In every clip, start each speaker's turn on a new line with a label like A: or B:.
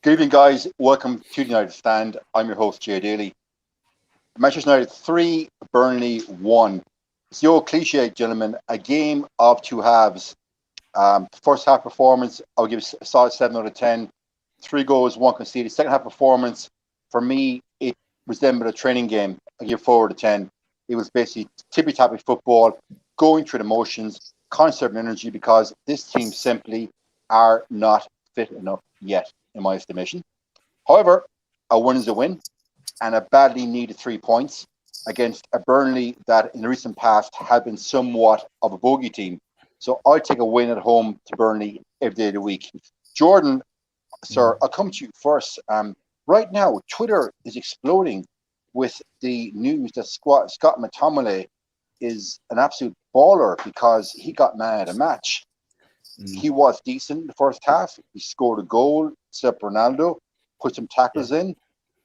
A: Good evening, guys. Welcome to the United Stand. I'm your host, Jay Daly. Manchester United 3, Burnley 1. It's the old cliche, gentlemen, a game of two halves. First half performance, I would give a solid 7 out of 10. 3 goals, 1 conceded. Second half performance, for me, it resembled a training game. I give 4 out of 10. It was basically tippy-tappy football, going through the motions, conserving energy, because this team simply are not fit enough yet, in my estimation. However, a win is a win, and a badly needed 3 points against a Burnley that in the recent past had been somewhat of a bogey team. So I take a win at home to Burnley every day of the week. Jordan, sir, I'll come to you first. Right now, Twitter is exploding with the news that Scott McTominay is an absolute baller because he got man of the match. He was decent in the first half. He scored a goal, set up Ronaldo, put some tackles in,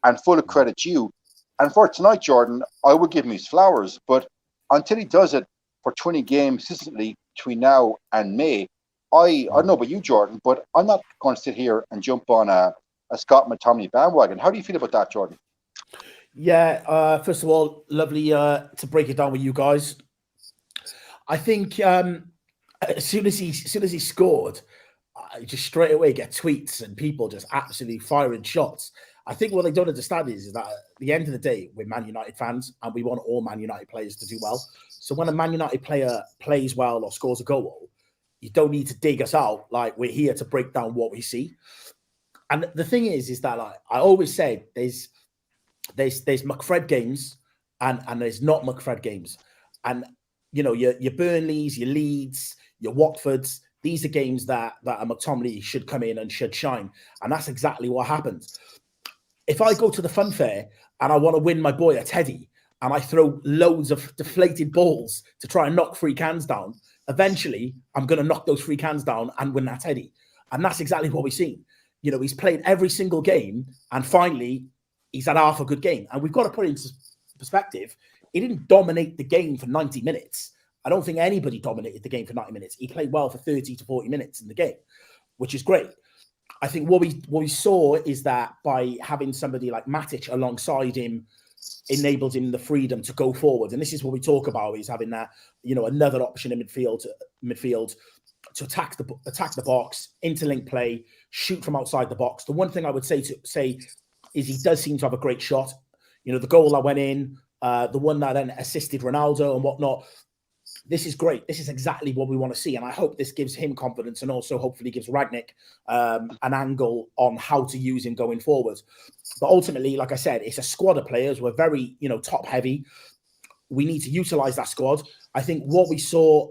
A: and full of credit to you. And for tonight, Jordan, I would give him his flowers. But until he does it for 20 games consistently between now and May, I don't know about you, Jordan, but I'm not going to sit here and jump on a Scott McTominay bandwagon. How do you feel about that, Jordan?
B: Yeah, first of all, lovely to break it down with you guys. I think as soon as he scored, I just straight away get tweets and people just absolutely firing shots. I think what they don't understand is that at the end of the day, we're Man United fans and we want all Man United players to do well. So when a Man United player plays well or scores a goal, you don't need to dig us out. Like, we're here to break down what we see. And the thing is that, like I always say, there's McFred games and there's not McFred games. And you know, your Burnleys, your Leeds, your Watfords, these are games that a McTominay should come in and should shine. And that's exactly what happens. If I go to the fun fair and I want to win my boy a teddy and I throw loads of deflated balls to try and knock free cans down, eventually I'm going to knock those free cans down and win that teddy. And that's exactly what we've seen. You know, he's played every single game and finally he's had half a good game. And we've got to put it into perspective. He didn't dominate the game for 90 minutes. I don't think anybody dominated the game for 90 minutes. He played well for 30 to 40 minutes in the game, which is great. I think what we saw is that by having somebody like Matic alongside him enabled him the freedom to go forward. And this is what we talk about, is having that, you know, another option in midfield to attack the box, interlink play, shoot from outside the box. The one thing I would say is he does seem to have a great shot. You know, the goal that went in, the one that then assisted Ronaldo and whatnot. This is great. This is exactly what we want to see. And I hope this gives him confidence and also hopefully gives Rangnick an angle on how to use him going forward. But ultimately, like I said, it's a squad of players. We're very, you know, top heavy. We need to utilize that squad. I think what we saw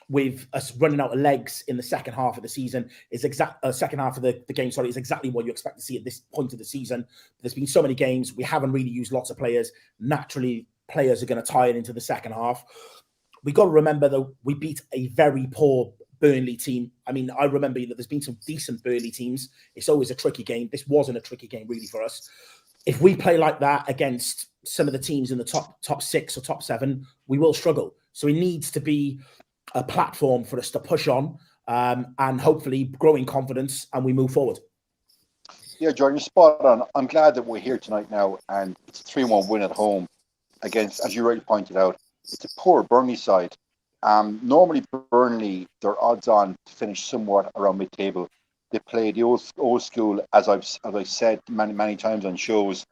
B: with us running out of legs in the second half of the season is second half of the game, is exactly what you expect to see at this point of the season. There's been so many games. We haven't really used lots of players. Naturally, players are going to tie it into the second half. We got to remember that we beat a very poor Burnley team. I mean, I remember that there's been some decent Burnley teams. It's always a tricky game. This wasn't a tricky game really for us. If we play like that against some of the teams in the top 6 or top 7, we will struggle. So it needs to be a platform for us to push on and hopefully grow in confidence and we move forward.
A: Yeah, Jordan, you're spot on. I'm glad that we're here tonight now and it's a 3-1 win at home against, as you already pointed out, it's a poor Burnley side. Normally, Burnley, their odds on to finish somewhat around mid-table. They play the old school, as I've said many times on shows.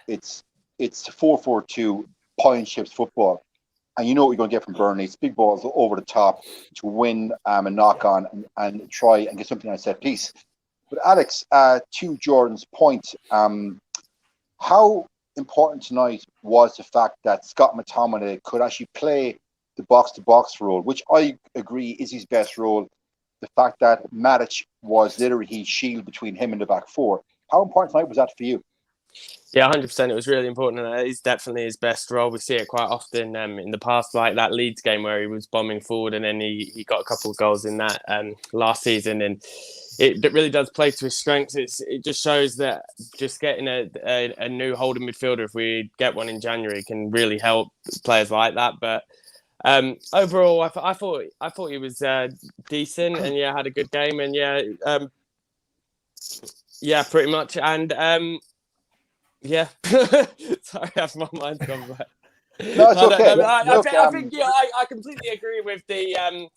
A: It's 4-4-2 point ships football, and you know what you're going to get from Burnley. It's big balls over the top to win a knock on and try and get something on set piece. But Alex, to Jordan's point, how important tonight was the fact that Scott McTominay could actually play the box-to-box role, which I agree is his best role. The fact that Matic was literally his shield between him and the back four. How important tonight was that for you?
C: Yeah, 100%. It was really important, and it's definitely his best role. We see it quite often in the past, like that Leeds game where he was bombing forward, and then he got a couple of goals in that last season, and it really does play to his strengths. It just shows that just getting a new holding midfielder, if we get one in January, can really help players like that. But overall, I thought he was decent, and yeah, had a good game, and yeah. Yeah, pretty much. And yeah, sorry, my mind's gone back.
A: No, it's okay.
C: I think yeah, I completely agree with the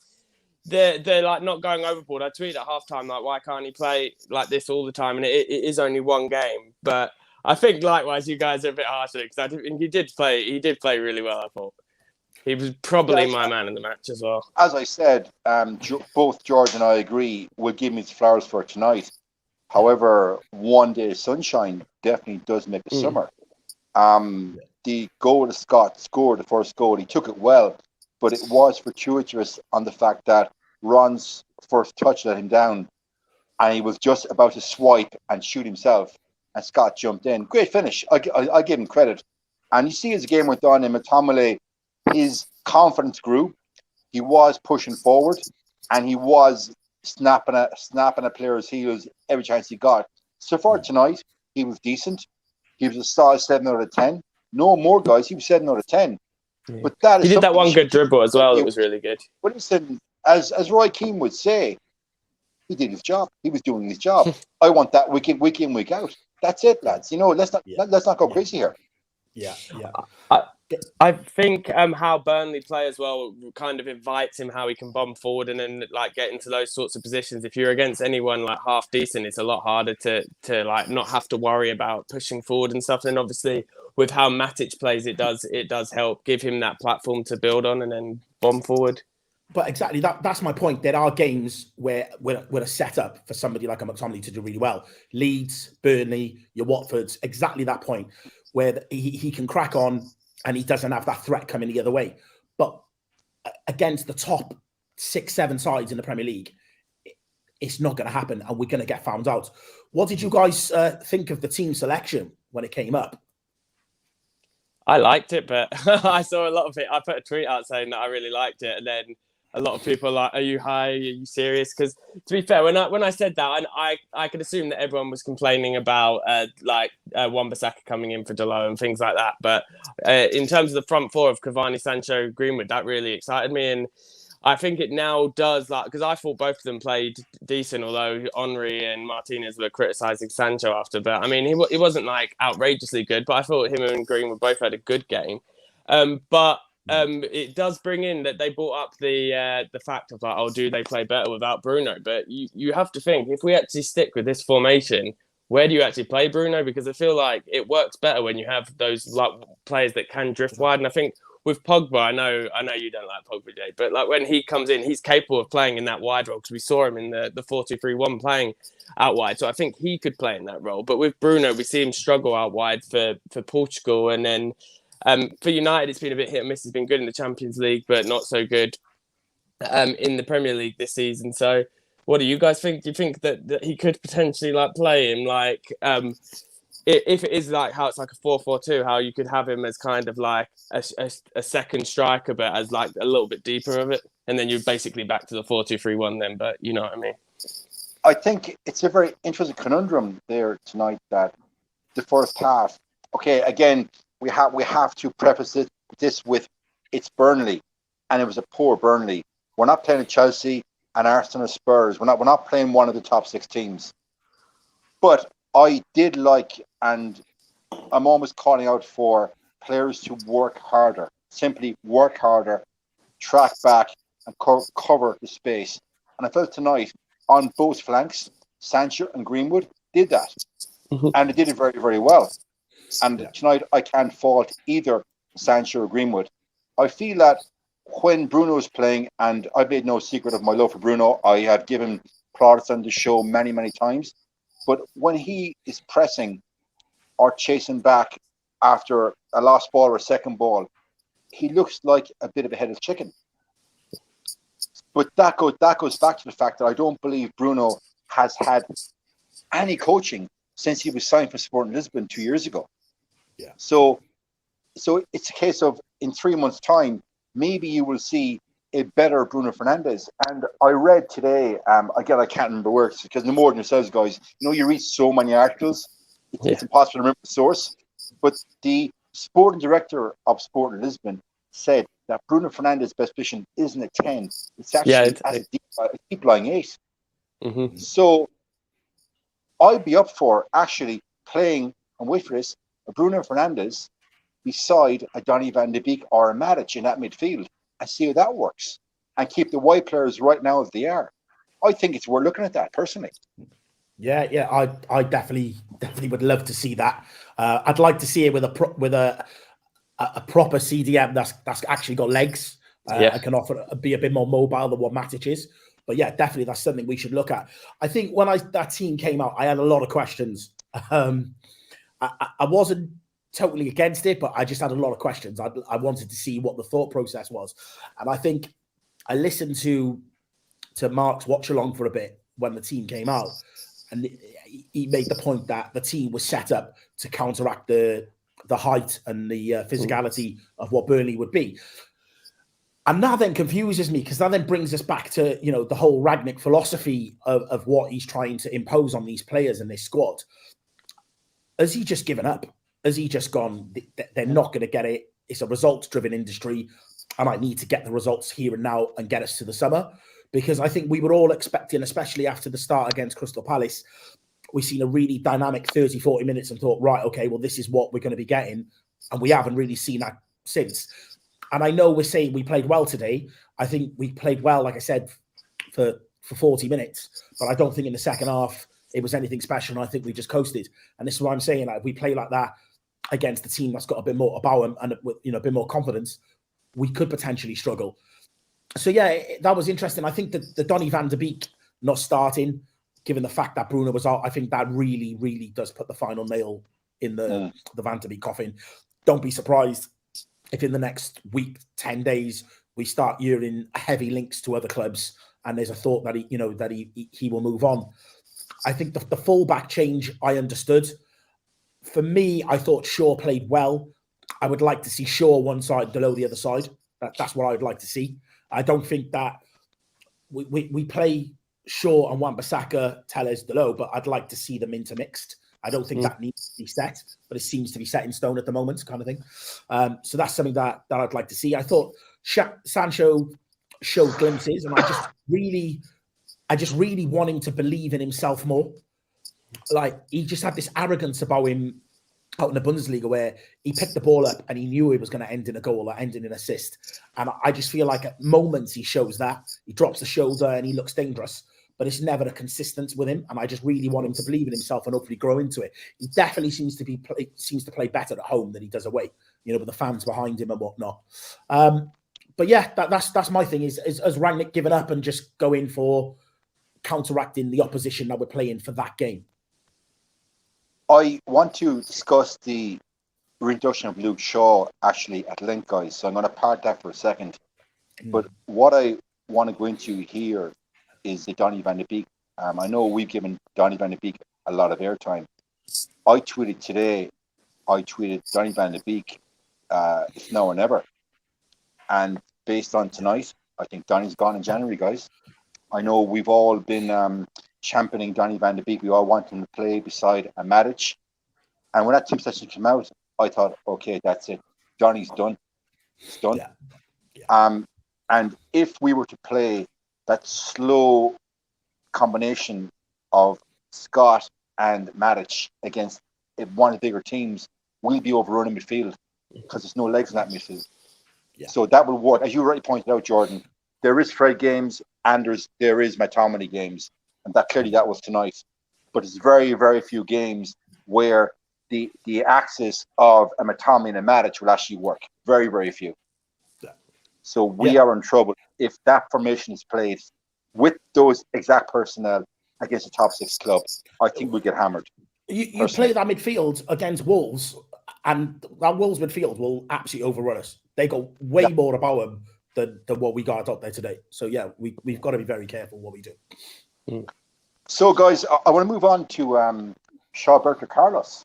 C: like not going overboard. I tweeted at halftime like, why can't he play like this all the time? And it is only one game, but I think likewise you guys are a bit harsher because I think he did play really well. I thought he was probably my man in the match as well.
A: As I said, both George and I agree. We'll give him his flowers for tonight. However, one day of sunshine definitely does make a summer. The goal that Scott scored, the first goal, he took it well, but it was fortuitous on the fact that Ron's first touch let him down, and he was just about to swipe and shoot himself, and Scott jumped in. Great finish. I give him credit. And you see as the game went on in Matomele, his confidence grew. He was pushing forward, and he was snapping a player's heels every chance he got. So far tonight, he was decent. He was a solid 7 out of 10. No more, guys. He was 7 out of 10. Yeah. But that is
C: he did that one good dribble as well. It was really good.
A: But listen, as Roy Keane would say, he did his job. He was doing his job. I want that week in, week out. That's it, lads. You know, let's not go crazy here.
B: Yeah.
C: I think how Burnley play as well kind of invites him how he can bomb forward and then like get into those sorts of positions. If you're against anyone like half decent, it's a lot harder to like not have to worry about pushing forward and stuff. And obviously with how Matic plays, it does help give him that platform to build on and then bomb forward.
B: But exactly that's my point. There are games where a setup for somebody like a McTominay to do really well. Leeds, Burnley, your Watfords, exactly that point where he can crack on. And he doesn't have that threat coming the other way. But against the top 6-7 sides in the Premier League, it's not going to happen, and we're going to get found out. What did you guys think of the team selection when it came up?
C: I liked it, but I saw a lot of it. I put a tweet out saying that I really liked it, and then a lot of people are like, "Are you high? Are you serious?" Because to be fair, when I said that, I could assume that everyone was complaining about Wan-Bissaka coming in for Delo and things like that. But in terms of the front four of Cavani, Sancho, Greenwood, that really excited me, and I think it now does because I thought both of them played decent, although Henry and Martinez were criticising Sancho after. But I mean, he wasn't like outrageously good, but I thought him and Greenwood both had a good game. It does bring in that they brought up the fact of like, do they play better without Bruno? But you have to think, if we actually stick with this formation, where do you actually play Bruno? Because I feel like it works better when you have those like players that can drift wide. And I think with Pogba, I know you don't like Pogba, Jay, but like when he comes in, he's capable of playing in that wide role because we saw him in the 4-2-3-1 playing out wide. So I think he could play in that role. But with Bruno, we see him struggle out wide for Portugal, and then. For United, it's been a bit hit and miss. He's been good in the Champions League, but not so good in the Premier League this season. So, what do you guys think? Do you think that he could potentially like play him like if it is like how it's like a 4-4-2, how you could have him as kind of like a second striker, but as like a little bit deeper of it, and then you're basically back to the 4-2-3-1 then. But you know what I mean?
A: I think it's a very interesting conundrum there tonight that the first half. Okay, again. We have to preface this with it's Burnley, and it was a poor Burnley. We're not playing Chelsea and Arsenal or Spurs. We're not playing one of the top 6 teams. But I did like, and I'm almost calling out for players to work harder. Simply work harder, track back, and cover the space. And I felt tonight on both flanks, Sancho and Greenwood did that, and they did it very, very well. And tonight, I can't fault either Sancho or Greenwood. I feel that when Bruno is playing, and I've made no secret of my love for Bruno, I have given plaudits on the show many, many times. But when he is pressing or chasing back after a lost ball or a second ball, he looks like a bit of a headless chicken. But that goes back to the fact that I don't believe Bruno has had any coaching since he was signed for Sporting Lisbon 2 years ago.
B: Yeah.
A: So it's a case of in 3 months' time, maybe you will see a better Bruno Fernandes. And I read today, again, I can't remember where, because no more than yourselves, guys, you read so many articles, it's impossible to remember the source. But the sporting director of Sporting Lisbon said that Bruno Fernandes' best position isn't a 10. It's actually a deep lying 8.
C: Mm-hmm.
A: So I'd be up for actually playing, and wait for this, a Bruno Fernandes beside a Donny van de Beek or a Matic in that midfield and see how that works and keep the wide players right now as they are. I think it's worth looking at that personally.
B: Yeah, I definitely would love to see that. I'd like to see it with a proper CDM that's actually got legs and can be a bit more mobile than what Matic is. But yeah, definitely that's something we should look at. I think when that team came out, I had a lot of questions. I wasn't totally against it, but I just had a lot of questions. I wanted to see what the thought process was, and I think I listened to Mark's watch along for a bit when the team came out, and he made the point that the team was set up to counteract the height and the physicality of what Burnley would be. And that then confuses me, because that then brings us back to, the whole Rangnick philosophy of what he's trying to impose on these players and this squad. Has he just given up? Has he just gone, they're not going to get it? It's a results-driven industry, and I need to get the results here and now and get us to the summer. Because I think we were all expecting, especially after the start against Crystal Palace, we've seen a really dynamic 30, 40 minutes and thought, right, okay, well, this is what we're going to be getting. And we haven't really seen that since. And I know we're saying we played well today. I think we played well, like I said, for 40 minutes. But I don't think in the second half it was anything special. And I think we just coasted. And this is what I'm saying. Like, if we play like that against the team that's got a bit more about them and a bit more confidence, we could potentially struggle. So, yeah, that was interesting. I think that the Donny van de Beek not starting, given the fact that Bruno was out, I think that really, really does put the final nail in the Van de Beek coffin. Don't be surprised if in the next week, 10 days, we start hearing heavy links to other clubs and there's a thought that he will move on. I think the fullback change I understood. For me, I thought Shaw played well. I would like to see Shaw one side, Delo the other side. That's what I would like to see. I don't think that we play Shaw and Wan-Bissaka, Telles, Delo, but I'd like to see them intermixed. I don't think that needs to be set, but it seems to be set in stone at the moment, kind of thing. So that's something that I'd like to see. I thought Sancho showed glimpses, and I just really want him to believe in himself more. Like, he just had this arrogance about him out in the Bundesliga where he picked the ball up and he knew it was going to end in a goal or end in an assist. And I just feel like at moments he shows that. He drops the shoulder and he looks dangerous, but it's never a consistent with him. And I just really want him to believe in himself and hopefully grow into it. He definitely seems to play better at home than he does away, with the fans behind him and whatnot. But yeah, that's my thing is Rangnick giving up and just going for counteracting the opposition that we're playing for that game.
A: I want to discuss the reintroduction of Luke Shaw actually at length, guys. So I'm going to part that for a second. But what I want to go into here is the Donny van de Beek. I know we've given Donny van de Beek a lot of airtime. I tweeted today, Donny van de Beek, it's now or never. And based on tonight, I think Donny's gone in January, guys. I know we've all been championing Donny van de Beek. We all want him to play beside a Matic. And when that team session came out, I thought, okay, that's it. Donny's done. It's done. Yeah. And if we were to play that slow combination of Scott and Matic against one of the bigger teams, we'll be overrunning midfield because there's no legs in that midfield. Yeah. So that will work. As you already pointed out, Jordan, there is Fred games and there is McTominay games. And that was tonight. But it's very, very few games where the axis of a McTominay and a Matic will actually work. Very, very few. Yeah. So we are in trouble if that formation is played with those exact personnel against a top six club. I think we get hammered.
B: You play that midfield against Wolves, and that Wolves midfield will absolutely overrun us. They go way more about them than what we got out there today. So yeah, we've got to be very careful what we do.
A: So, guys, I want to move on to Roberto Carlos.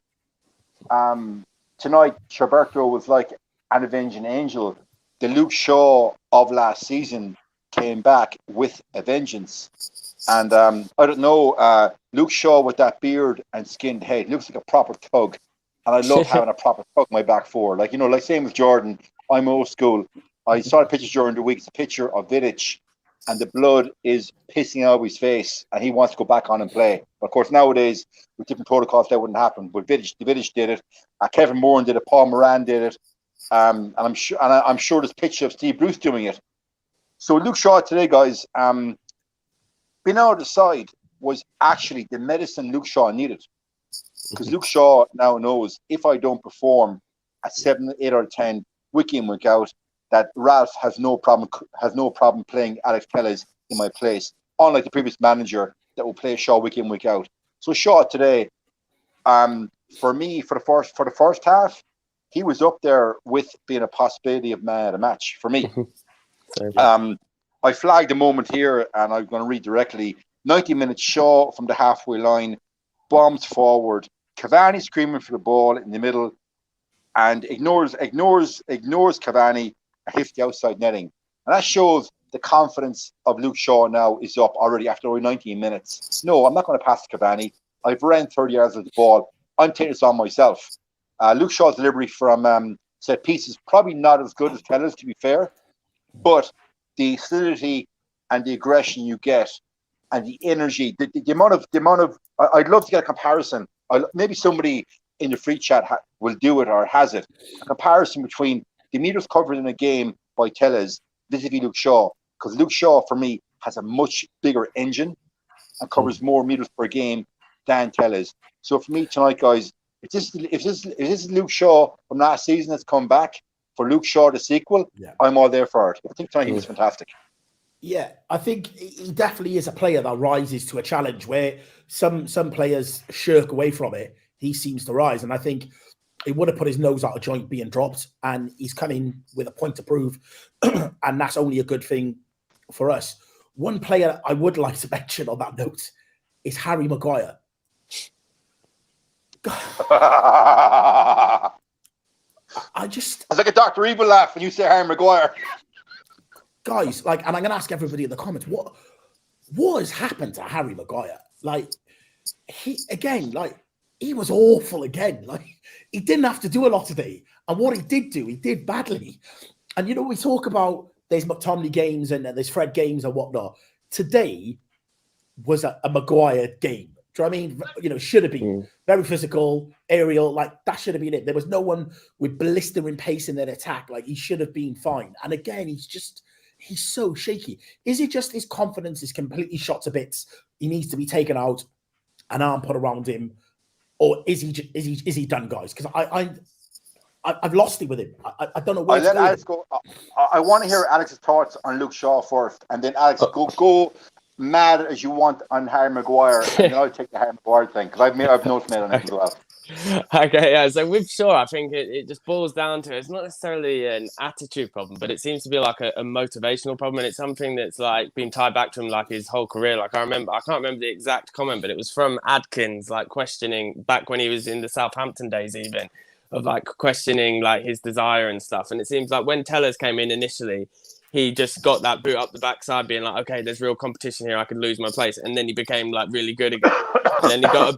A: Tonight, Roberto was like an avenging angel. The Luke Shaw of last season came back with a vengeance. And I don't know, Luke Shaw with that beard and skinned head looks like a proper thug. And I love having a proper thug in my back four. Like same with Jordan. I'm old school. I saw the pictures during the week. It's a picture of Vidic and the blood is pissing out of his face, and he wants to go back on and play. But of course, nowadays with different protocols, that wouldn't happen. But Vidic did it. Kevin Moran did it. Paul Moran did it. And I'm sure there's picture of Steve Bruce doing it. So Luke Shaw today, guys, being out of the side was actually the medicine Luke Shaw needed, because Luke Shaw now knows if I don't perform at 7, 8 out of 10 week in, week out, that Ralph has no problem playing Alex Telles in my place, unlike the previous manager that will play Shaw week in, week out. So Shaw today, for me, for the first half, he was up there with being a possibility of man of the match for me. I flagged a moment here, and I'm going to read directly. 90 minutes, Shaw from the halfway line, bombs forward. Cavani screaming for the ball in the middle, and ignores Cavani and hits the outside netting. And that shows the confidence of Luke Shaw now is up already after only 19 minutes. No, I'm not going to pass to Cavani. I've ran 30 yards of the ball. I'm taking this on myself. Luke Shaw's delivery from set pieces probably not as good as Tellers, to be fair, but the solidity and the aggression you get and the energy, the amount of I'd love to get a comparison. Maybe somebody in the free chat will do it or has it. A comparison between the meters covered in a game by Tellez vis-a-vis Luke Shaw, because Luke Shaw for me has a much bigger engine and covers more meters per game than Tellez. So for me tonight, guys, if this is Luke Shaw from last season that's come back for Luke Shaw the sequel, I'm all there for it. I think tonight he was fantastic.
B: Yeah, I think he definitely is a player that rises to a challenge where some players shirk away from it. He seems to rise, and I think he would have put his nose out of joint being dropped, and he's coming with a point to prove, and that's only a good thing for us. One player I would like to mention on that note is Harry Maguire. I just...
A: It's like a Dr. Evil laugh when you say Harry Maguire.
B: Guys, and I'm going to ask everybody in the comments, what has happened to Harry Maguire? He was awful again. He didn't have to do a lot today. And what he did do, he did badly. And, we talk about there's McTominay games and there's Fred games and whatnot. Today was a Maguire game. Do you know what I mean? Should have been very physical, aerial, that should have been it. There was no one with blistering pace in their attack. He should have been fine. And again, he's so shaky. Is it just his confidence is completely shot to bits? He needs to be taken out, an arm put around him, or is he done, guys? Because I've lost it with him. I don't know where
A: I'll let Alex go. I want to hear Alex's thoughts on Luke Shaw first, and then Alex go mad as you want on Harry Maguire, and then I'll take the Harry Maguire thing because I've notes made on it as well.
C: Okay, yeah. So with Shaw, I think it just boils down to it's not necessarily an attitude problem, but it seems to be like a motivational problem, and it's something that's been tied back to him his whole career. I can't remember the exact comment, but it was from Adkins, questioning back when he was in the Southampton days, even of questioning his desire and stuff. And it seems when Tellers came in initially, he just got that boot up the backside, being okay, there's real competition here. I could lose my place, and then he became really good again. And then he got a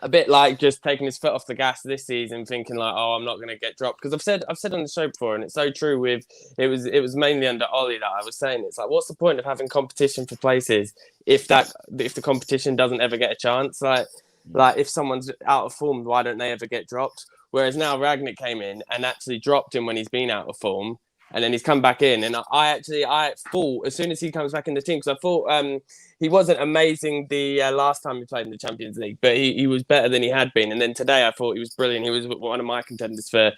C: bit just taking his foot off the gas this season, thinking I'm not going to get dropped. Because I've said on the show before, and it's so true. With it was mainly under Ollie that I was saying it's what's the point of having competition for places if the competition doesn't ever get a chance? If someone's out of form, why don't they ever get dropped? Whereas now Ragnick came in and actually dropped him when he's been out of form. And then he's come back in, and I thought as soon as he comes back in the team, because I thought he wasn't amazing the last time he played in the Champions League, but he was better than he had been. And then today I thought he was brilliant. He was one of my contenders for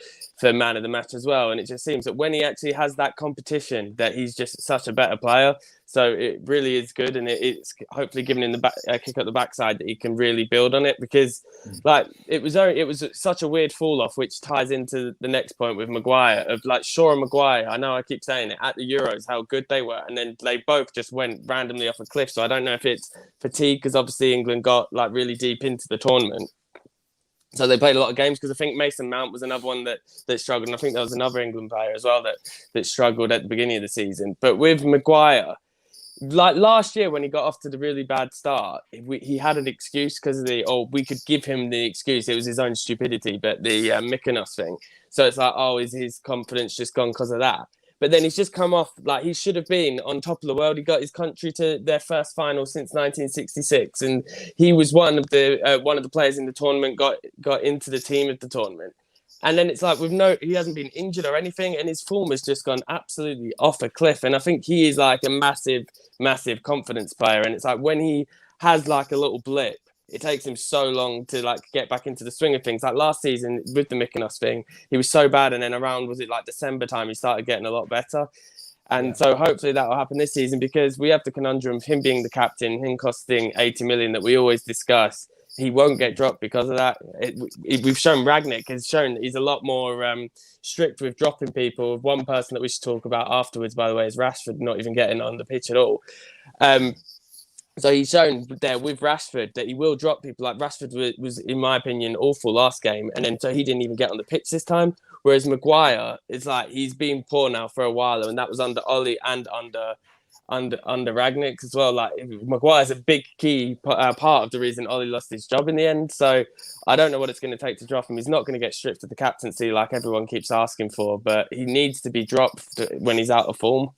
C: man of the match as well. And it just seems that when he actually has that competition, that he's just such a better player. So it really is good, and it's hopefully giving him the kick at the backside that he can really build on it, because it was such a weird fall off, which ties into the next point with Maguire of Shaw and Maguire. I know I keep saying it at the Euros how good they were, and then they both just went randomly off a cliff. So I don't know if it's fatigue, because obviously England got really deep into the tournament. So they played a lot of games, because I think Mason Mount was another one that struggled. And I think there was another England player as well that struggled at the beginning of the season. But with Maguire, last year when he got off to the really bad start, he had an excuse because of we could give him the excuse. It was his own stupidity, but the Mykonos thing. So it's is his confidence just gone because of that? But then he's just come off, like, he should have been on top of the world. He got his country to their first final since 1966, and he was one of the players in the tournament, got into the team of the tournament. And then it's like, he hasn't been injured or anything, and his form has just gone absolutely off a cliff. And I think he is like a massive, massive confidence player. And it's like, when he has like a little blip, it takes him so long to like get back into the swing of things. Like last season with the Mykonos thing, he was so bad, and then around, was it like December time, he started getting a lot better. And so hopefully that will happen this season, because we have the conundrum of him being the captain, him costing 80 million that we always discuss. He won't get dropped because of that. We've shown Ragnick has shown that he's a lot more strict with dropping people. One person that we should talk about afterwards, by the way, is Rashford not even getting on the pitch at all. So he's shown there with Rashford that he will drop people. Like Rashford was, in my opinion, awful last game, and then so he didn't even get on the pitch this time. Whereas Maguire, it's like he's been poor now for a while, and that was under Ollie and under Ragnick as well. Like Maguire's a big key part of the reason Ollie lost his job in the end. So I don't know what it's going to take to drop him. He's not going to get stripped of the captaincy like everyone keeps asking for, but he needs to be dropped when he's out of form.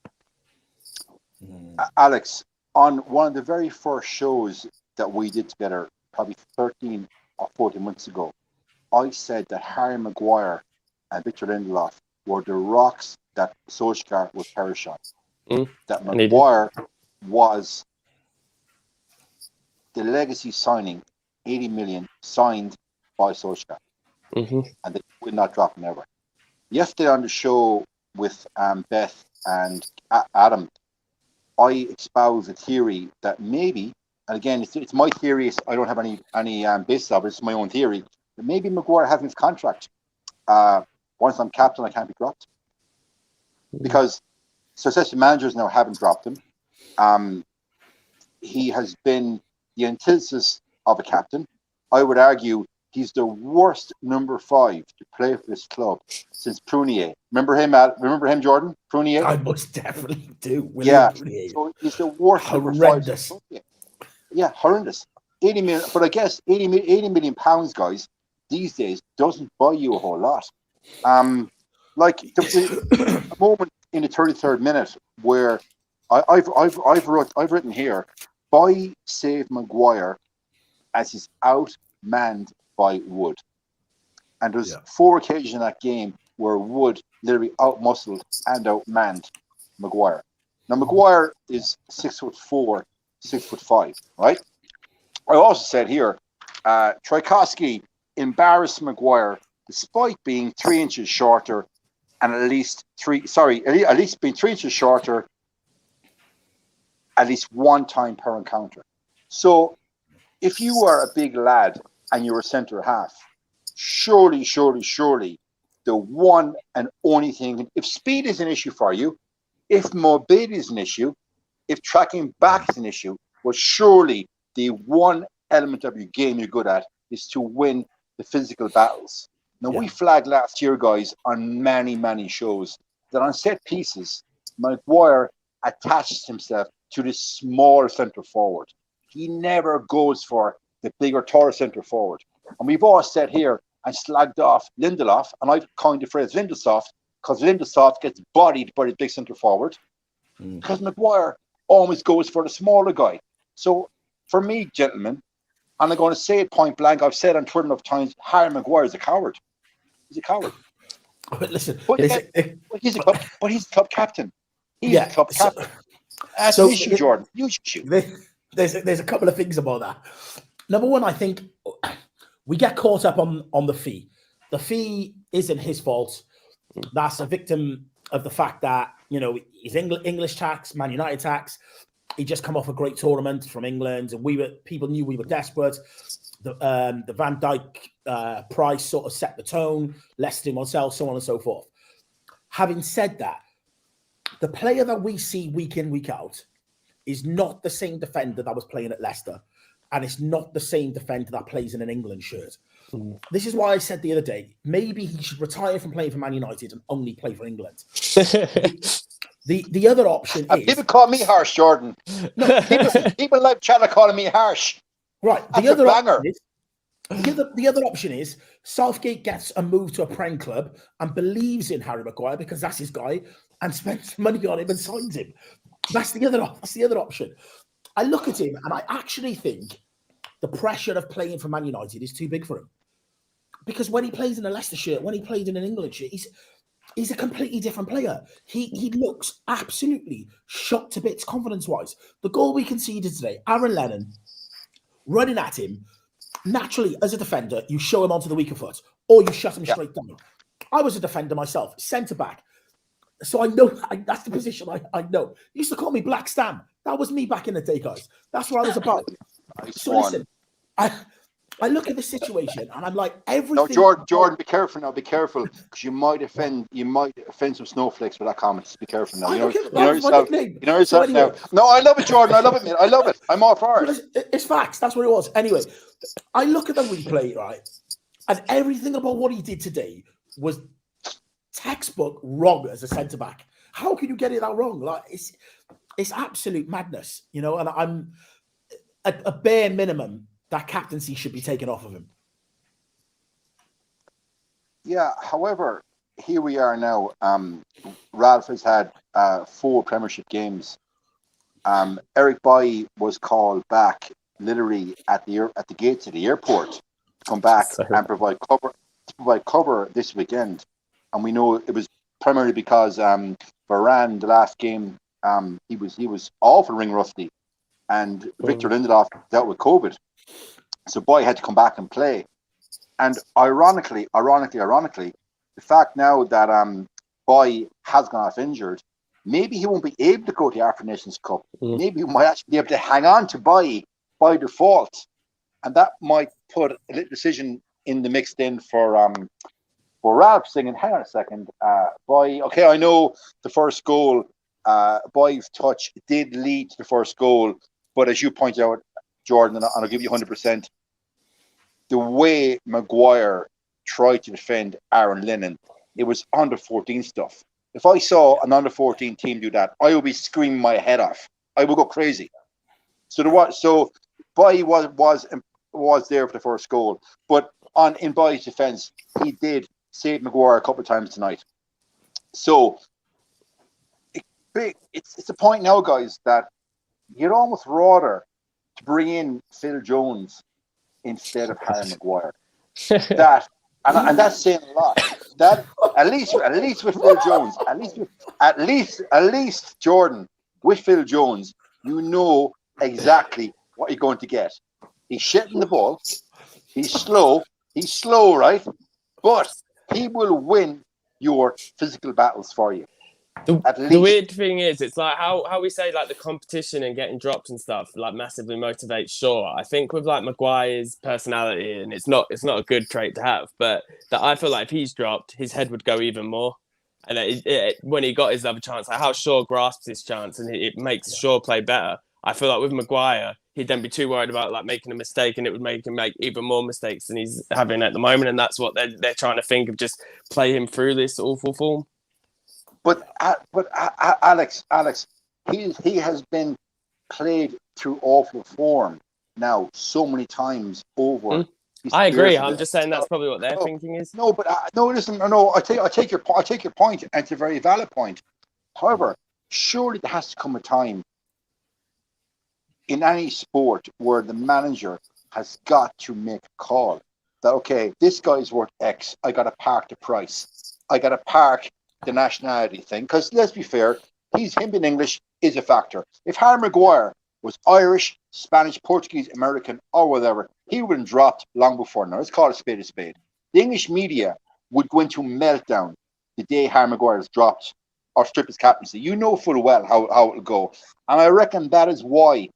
A: Alex, on one of the very first shows that we did together, probably 13 or 14 months ago, I said that Harry Maguire and Victor Lindelof were the rocks that Solskjaer would perish on. That Maguire was the legacy signing, 80 million signed by Solskjaer, and they would not drop him ever. Yesterday on the show with Beth and Adam, I espoused a theory that maybe, and again, it's my theory. I don't have any basis of it. It's my own theory. That maybe Maguire having his contract. Once I'm captain, I can't be dropped, because successive managers now haven't dropped him. He has been the antithesis of a captain. I would argue he's the worst number 5 to play for this club since Prunier. Remember him, Jordan? Prunier?
B: I most definitely do.
A: Prunier. So he's the worst
B: horrendous.
A: Number 5. Yeah, horrendous. 80 million, but I guess 80 million pounds, guys, these days doesn't buy you a whole lot. Like a moment in the 33rd minute where I've written here, buy save Maguire as he's outmanned by Wood. And there's 4 occasions in that game where Wood literally outmuscled and outmanned Maguire. Now Maguire is 6'4", 6'5", right? I also said here, Trajkovski embarrassed Maguire despite being 3 inches shorter and at least being 3 inches shorter at least one time per encounter. So if you are a big lad and you're a centre half, surely the one and only thing, if speed is an issue for you, if mobility is an issue, if tracking back is an issue, well, surely the one element of your game you're good at is to win the physical battles. Now, we flagged last year, guys, on many shows that on set pieces, Maguire attaches himself to the smaller centre forward. He never goes for the bigger, taller centre forward. And we've all said here and slagged off Lindelof, and I've coined the phrase Lindelof because Lindelof gets bodied by the big centre forward because Maguire always goes for the smaller guy. So for me, gentlemen, and I'm going to say it point blank, I've said on Twitter enough times, Harry Maguire is a coward. He's a coward.
B: But listen,
A: he's a club captain. He's a club captain. That's an issue, Jordan. You should.
B: There's a couple of things about that. Number one, I think we get caught up on the fee. The fee isn't his fault. That's a victim of the fact that, you know, he's English tax, Man United tax. He just come off a great tournament from England, and people knew we were desperate. The Van Dijk price sort of set the tone, Leicester Marcel, so on and so forth. Having said that, the player that we see week in, week out is not the same defender that was playing at Leicester, and it's not the same defender that plays in an England shirt. This is why I said the other day, maybe he should retire from playing for Man United and only play for England. The other option is... People
A: call me harsh, Jordan. No, people like Chandler calling me harsh.
B: Right. The other option is Southgate gets a move to a Prem club and believes in Harry Maguire because that's his guy, and spends money on him and signs him. That's the other option. I look at him and I actually think the pressure of playing for Man United is too big for him. Because when he plays in a Leicester shirt, when he played in an England shirt, he's a completely different player. He looks absolutely shot to bits confidence-wise. The goal we conceded today, Aaron Lennon running at him, naturally, as a defender, you show him onto the weaker foot or you shut him straight down. I was a defender myself, centre-back. So I know that's the position I know. You used to call me Black Stam. That was me back in the day, guys. That's what I was about. So listen, I look at the situation and I'm like, everything.
A: No, Jordan, be careful now. Be careful, because you might offend some snowflakes with that comment. Be careful now. You know yourself now. No, I love it, Jordan. I love it, mate. I love it. I'm all for it.
B: It's facts. That's what it was. Anyway, I look at the replay, right, and everything about what he did today was textbook wrong as a centre back. How can you get it that wrong? Like it's absolute madness, you know. And I'm at a bare minimum, that captaincy should be taken off of him.
A: Yeah. However, here we are now. Ralph has had 4 Premiership games. Eric Bailly was called back literally at the gates of the airport to come back and provide cover this weekend. And we know it was primarily because Varane, the last game, he was awful ring rusty, and Victor Lindelof dealt with COVID, so Boy had to come back and play. And ironically, the fact now that Boy has gone off injured, maybe he won't be able to go to the African Nations Cup. Maybe he might actually be able to hang on to Boy by default, and that might put a little decision in the mix then for Ralph singing, hang on a second, Boy, okay, I know the first goal, Boy's touch did lead to the first goal, but as you pointed out, Jordan, and I'll give you 100%, the way Maguire tried to defend Aaron Lennon, it was under 14 stuff. If I saw an under 14 team do that, I would be screaming my head off. I would go crazy. So Boy was there for the first goal, but in Boy's defence, he did save Maguire a couple of times tonight. So it's a point now, guys, that you'd almost rather to bring in Phil Jones instead of Harry Maguire. And that's saying a lot. That at least with Phil Jones, at least Jordan, with Phil Jones, you know exactly what you're going to get. He's shitting the ball. He's slow, right? But he will win your physical battles for you.
C: The weird thing is, it's like how we say like the competition and getting dropped and stuff like massively motivates Shaw. I think with like Maguire's personality, and it's not a good trait to have, but that I feel like if he's dropped, his head would go even more. And when he got his other chance, like how Shaw grasps his chance and it makes Shaw play better. I feel like with Maguire, he'd then be too worried about like making a mistake, and it would make him make even more mistakes than he's having at the moment. And that's what they're trying to think of, just play him through this awful form.
A: But Alex, he has been played through awful form now so many times over.
C: I agree. I'm just saying that's probably what their thinking is.
A: No, but listen, I take your point, and it's a very valid point. However, surely there has to come a time in any sport where the manager has got to make a call that, okay, this guy's worth X. I got to park the price. I got to park the nationality thing, because let's be fair, him being English is a factor. If Harry Maguire was Irish, Spanish, Portuguese, American, or whatever, he would have been dropped long before now. Let's call it a spade a spade. The English media would go into meltdown the day Harry Maguire is dropped or stripped his captaincy. You know full well how it'll go. And I reckon that is why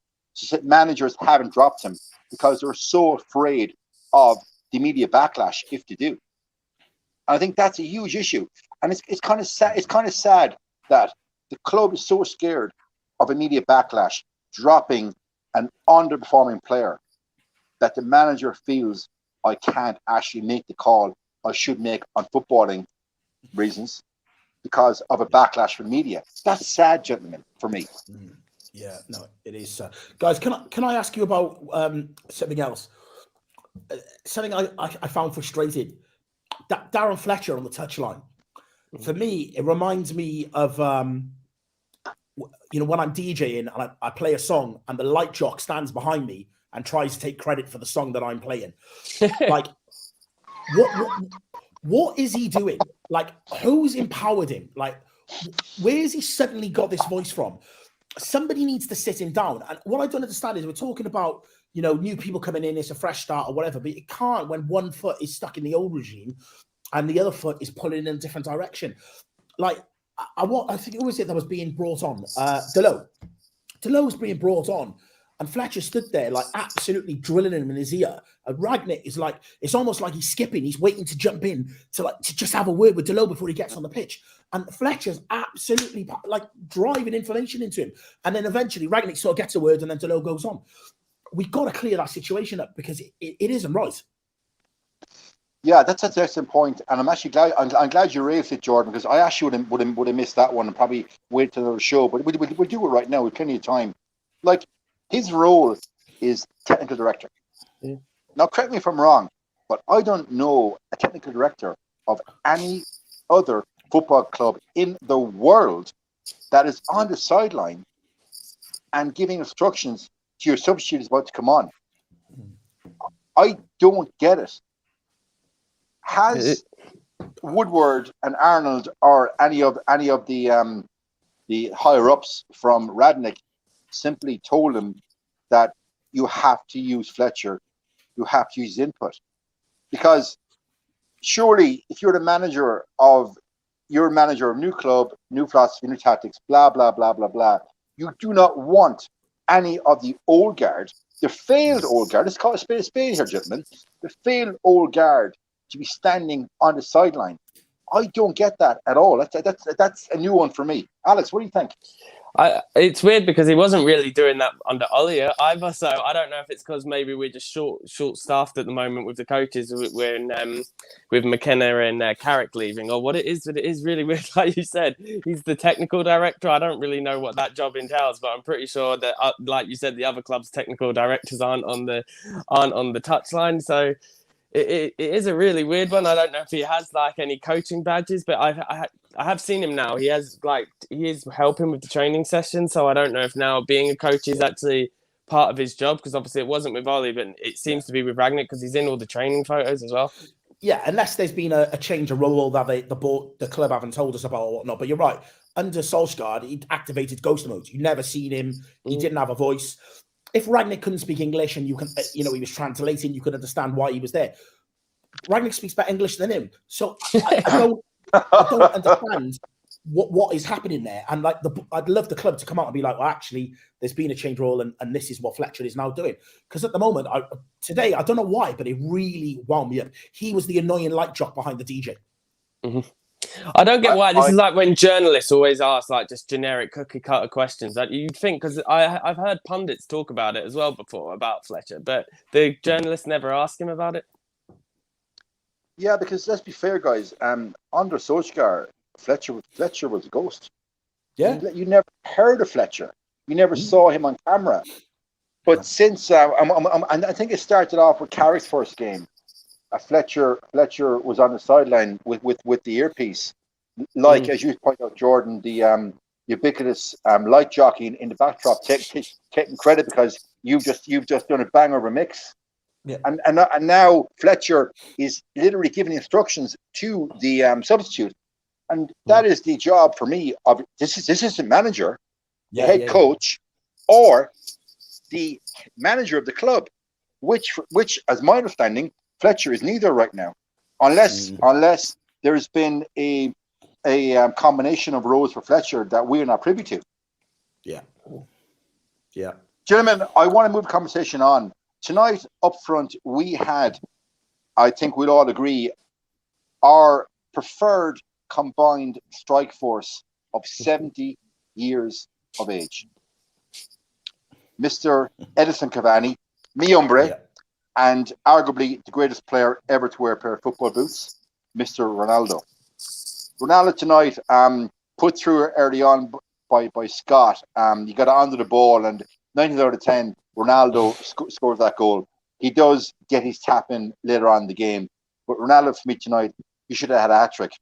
A: managers haven't dropped him, because they're so afraid of the media backlash if they do. And I think that's a huge issue. And it's kind of sad. It's kind of sad that the club is so scared of a media backlash, dropping an underperforming player, that the manager feels, I can't actually make the call I should make on footballing reasons because of a backlash from media. That's sad, gentlemen, for me.
B: Yeah, no, it is sad. Guys, can I ask you about something else? Something I found frustrating. Darren Fletcher on the touchline. For me, it reminds me of when I'm DJing and I play a song and the light jock stands behind me and tries to take credit for the song that I'm playing. Like, what is he doing? Like, who's empowered him? Like, where has he suddenly got this voice from? Somebody needs to sit him down. And what I don't understand is we're talking about, new people coming in, it's a fresh start or whatever, but it can't when one foot is stuck in the old regime and the other foot is pulling in a different direction. Like, I think it was it that was being brought on. Delow was being brought on, and Fletcher stood there like absolutely drilling him in his ear. And Ragnick is like, it's almost like he's skipping. He's waiting to jump in to just have a word with Delow before he gets on the pitch. And Fletcher's absolutely like driving information into him. And then eventually Ragnick sort of gets a word and then Delow goes on. We've got to clear that situation up because it isn't right.
A: Yeah, that's an excellent point, and I'm actually glad. I'm glad you raised it, Jordan, because I actually would have missed that one and probably wait till another show. But we'll do it right now. We've plenty of time. Like, his role is technical director.
B: Yeah.
A: Now, correct me if I'm wrong, but I don't know a technical director of any other football club in the world that is on the sideline and giving instructions to your substitute is about to come on. I don't get it. Has Woodward and Arnold or any of the higher ups from Radnick simply told him that you have to use Fletcher, you have to use input? Because surely, if you're a manager of new club, new philosophy, new tactics, blah blah blah blah blah, you do not want any of the old guard, the failed old guard. Let's call it a spade here, gentlemen. The failed old guard to be standing on the sideline. I don't get that at all. That's a new one for me. Alex, what do you think?
C: It's weird because he wasn't really doing that under Ollie either. So I don't know if it's because maybe we're just short-staffed at the moment with the coaches. We're in, with McKenna and Carrick leaving, or what it is. But it is really weird, like you said. He's the technical director. I don't really know what that job entails, but I'm pretty sure that, like you said, the other club's technical directors aren't on the touchline. So it is a really weird one. I don't know if he has like any coaching badges, but I have seen him now. He is helping with the training session. So I don't know if now being a coach is actually part of his job, because obviously it wasn't with Ollie, but it seems to be with Ragnick because he's in all the training photos as well.
B: Yeah, unless there's been a change of role that the club haven't told us about or whatnot. But you're right. Under Solskjaer, he activated ghost mode. You never seen him. He didn't have a voice. If Ragnick couldn't speak English and he was translating, you could understand why he was there. Ragnick speaks better English than him. So I don't understand what is happening there. And like I'd love the club to come out and be like, well, actually, there's been a change role and this is what Fletcher is now doing. Because at the moment, today, I don't know why, but it really wound me up. He was the annoying light jock behind the DJ.
C: Mm-hmm. I don't get why. This is like when journalists always ask like just generic cookie cutter questions. Like you'd think, because I've heard pundits talk about it as well before about Fletcher, but the journalists never ask him about it.
A: Yeah, because let's be fair, guys. Under Solskjaer, Fletcher was a ghost.
B: Yeah,
A: you never heard of Fletcher. You never saw him on camera. But since and I think it started off with Carrick's first game. Fletcher was on the sideline with the earpiece, like as you point out, Jordan, the ubiquitous light jockey in the backdrop taking credit because you've just done a bang over mix.
B: Yeah.
A: And now Fletcher is literally giving instructions to the substitute, and that is the job for me of this assistant manager, the head coach, or the manager of the club, which, as my understanding, Fletcher is neither right now, unless there has been a combination of roles for Fletcher that we are not privy to.
B: Yeah.
A: Gentlemen, I want to move the conversation on. Tonight, up front, we had, I think we'll all agree, our preferred combined strike force of 70 years of age. Mr. Edison Cavani, mi hombre, and arguably the greatest player ever to wear a pair of football boots, Mr. Ronaldo. Ronaldo tonight, put through early on by Scott. He got onto the ball, and 9 out of 10, Ronaldo scores that goal. He does get his tap in later on in the game, but Ronaldo for me tonight, he should have had a hat-trick.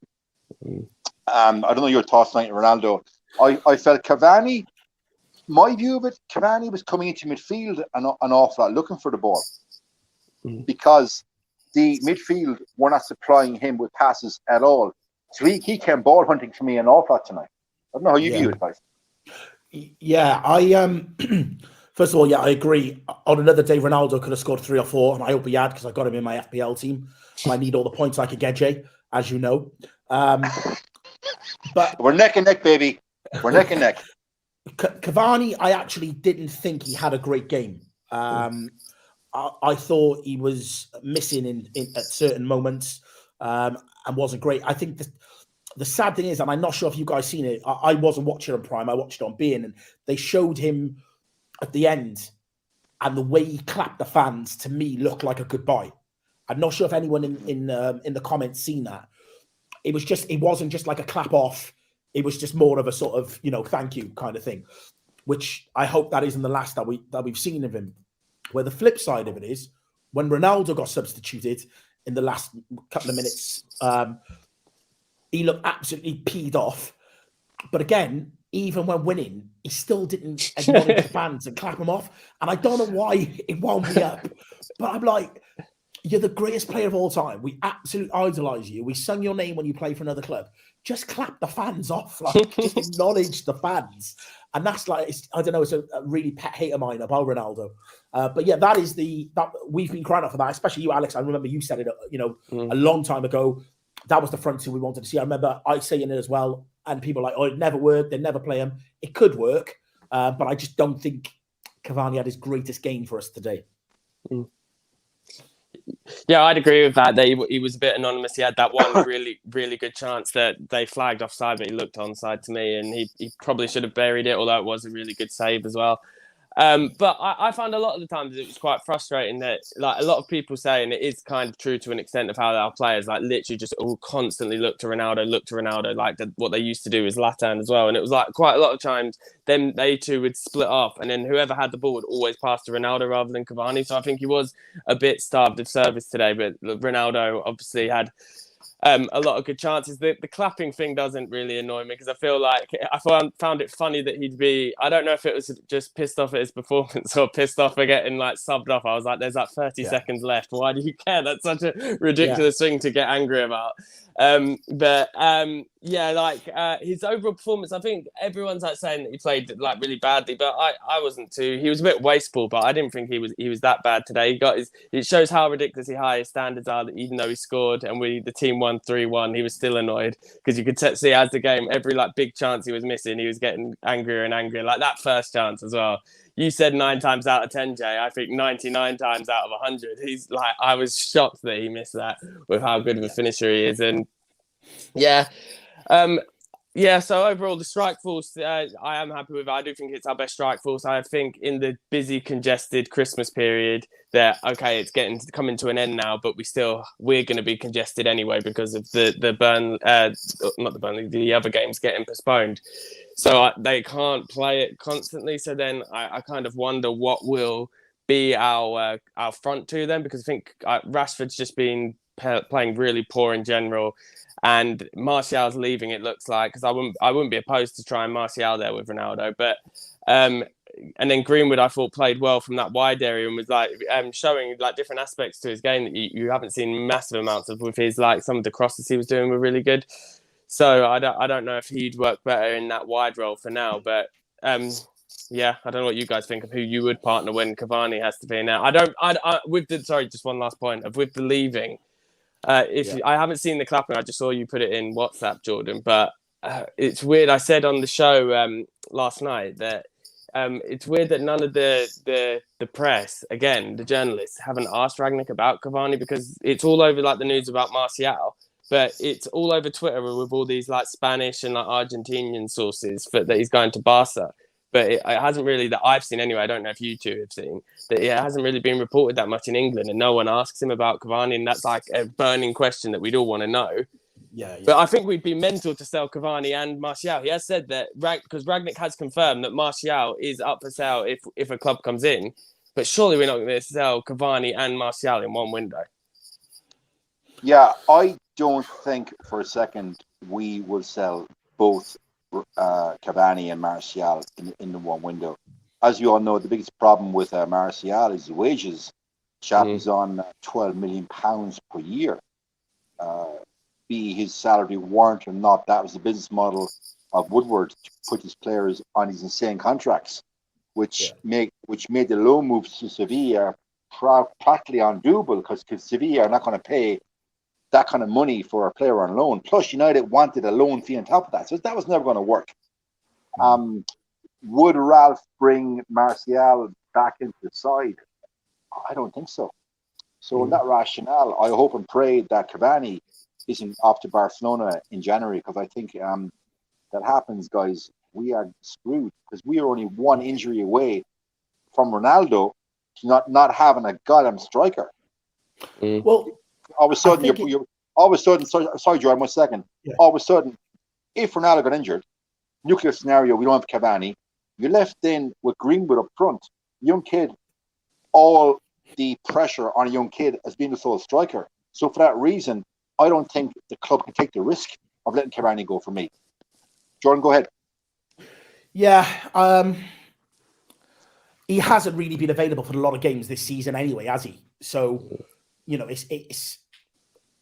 A: I don't know your thoughts tonight, Ronaldo. I felt Cavani, my view of it, Cavani was coming into midfield an awful lot, looking for the ball. Because the midfield were not supplying him with passes at all. So he came ball hunting for me an awful lot tonight. I don't know how you view it, guys.
B: Yeah, first of all, I agree. On another day, Ronaldo could have scored 3 or 4, and I hope he had, because I got him in my FPL team. And I need all the points I could get, Jay, as you know. But
A: we're neck and neck, baby. We're neck and neck.
B: Cavani, I actually didn't think he had a great game. I thought he was missing at certain moments and wasn't great. I think the sad thing is, and I'm not sure if you guys seen it, I wasn't watching on Prime, I watched it on beIN, and they showed him at the end, and the way he clapped the fans, to me, looked like a goodbye. I'm not sure if anyone in the comments seen that. It wasn't just like a clap off. It was just more of a sort of, thank you kind of thing, which I hope that isn't the last that we've seen of him. Where the flip side of it is, when Ronaldo got substituted in the last couple of minutes, he looked absolutely peed off. But again, even when winning, he still didn't acknowledge the fans and clap them off. And I don't know why it wound me up. But I'm like, you're the greatest player of all time. We absolutely idolise you. We sung your name when you play for another club. Just clap the fans off. Just acknowledge the fans. And that's it's a really pet hate of mine about Ronaldo. But yeah, that we've been crying out for that, especially you, Alex. I remember you said it, a long time ago. That was the front two we wanted to see. I remember I saying it as well, and people were like, "Oh, it never worked. They never play him." It could work, but I just don't think Cavani had his greatest game for us today.
C: Yeah, I'd agree with that. He was a bit anonymous. He had that one really, really good chance that they flagged offside, but he looked onside to me, and he probably should have buried it, although it was a really good save as well. But I found a lot of the times it was quite frustrating that a lot of people say, and it is kind of true to an extent, of how our players literally just all constantly look to Ronaldo, what they used to do is Latan as well. And it was quite a lot of times they two would split off, and then whoever had the ball would always pass to Ronaldo rather than Cavani. So I think he was a bit starved of service today, but Ronaldo obviously had a lot of good chances. The clapping thing doesn't really annoy me, because I feel like I found it funny that he'd be, I don't know if it was just pissed off at his performance or pissed off for getting subbed off. I was like, there's 30 seconds left. Why do you care? That's such a ridiculous thing to get angry about. His overall performance, I think everyone's saying that he played really badly, but I wasn't too. He was a bit wasteful, but I didn't think he was that bad today. It shows how ridiculously high his standards are, that even though he scored and the team won 3-1, he was still annoyed, because you could see as the game, every big chance he was missing, he was getting angrier and angrier. That first chance as well. You said 9 times out of 10, Jay. I think 99 times out of 100. He's I was shocked that he missed that, with how good of a finisher he is. And so overall, the strike force, I am happy with it. I do think it's our best strike force. I think in the busy, congested Christmas period, it's coming to an end now, but we're going to be congested anyway because of the other games getting postponed. So they can't play it constantly. So then I kind of wonder what will be our front two then, because I think Rashford's just been playing really poor in general, and Martial's leaving, it looks like, because I wouldn't be opposed to trying Martial there with Ronaldo, but and then Greenwood, I thought, played well from that wide area and was showing different aspects to his game that you haven't seen massive amounts of, with his some of the crosses he was doing were really good. So I don't know if he'd work better in that wide role for now, but I don't know what you guys think of who you would partner when Cavani has to be in there. Just one last point with the leaving. I haven't seen the clapping, I just saw you put it in WhatsApp, Jordan, but it's weird. I said on the show last night that it's weird that none of the press, again, the journalists, haven't asked Rangnick about Cavani, because it's all over the news about Martial, but it's all over Twitter with all these Spanish and Argentinian sources that he's going to Barca. But it hasn't really, that I've seen anyway, I don't know if you two have seen, that it hasn't really been reported that much in England, and no one asks him about Cavani, and that's a burning question that we'd all want to know. Yeah. But I think we'd be mental to sell Cavani and Martial. He has said that, because Rangnick has confirmed that Martial is up for sale if a club comes in, but surely we're not going to sell Cavani and Martial in one window.
A: Yeah, I don't think for a second we will sell both Cavani and Martial in the one window. As you all know, the biggest problem with Martial is the wages. Chap is on £12 million per year. Be his salary warrant or not, that was the business model of Woodward to put his players on these insane contracts, which made the loan moves to Sevilla practically undoable because Sevilla are not going to pay that kind of money for a player on loan. Plus, United wanted a loan fee on top of that, so that was never going to work. Would Ralph bring Martial back into the side? I don't think so. So in that rationale, I hope and pray that Cavani isn't off to Barcelona in January, because I think that happens, guys, we are screwed, because we are only one injury away from Ronaldo to not having a goddamn striker.
B: Well,
A: all of a sudden, sorry, Jordan, 1 second.
B: Yeah.
A: All of a sudden, if Ronaldo got injured, nuclear scenario, we don't have Cavani, you're left in with Greenwood up front, young kid, all the pressure on a young kid as being the sole striker. So for that reason, I don't think the club can take the risk of letting Cavani go for me. Jordan, go ahead.
B: Yeah, he hasn't really been available for a lot of games this season anyway, has he? So,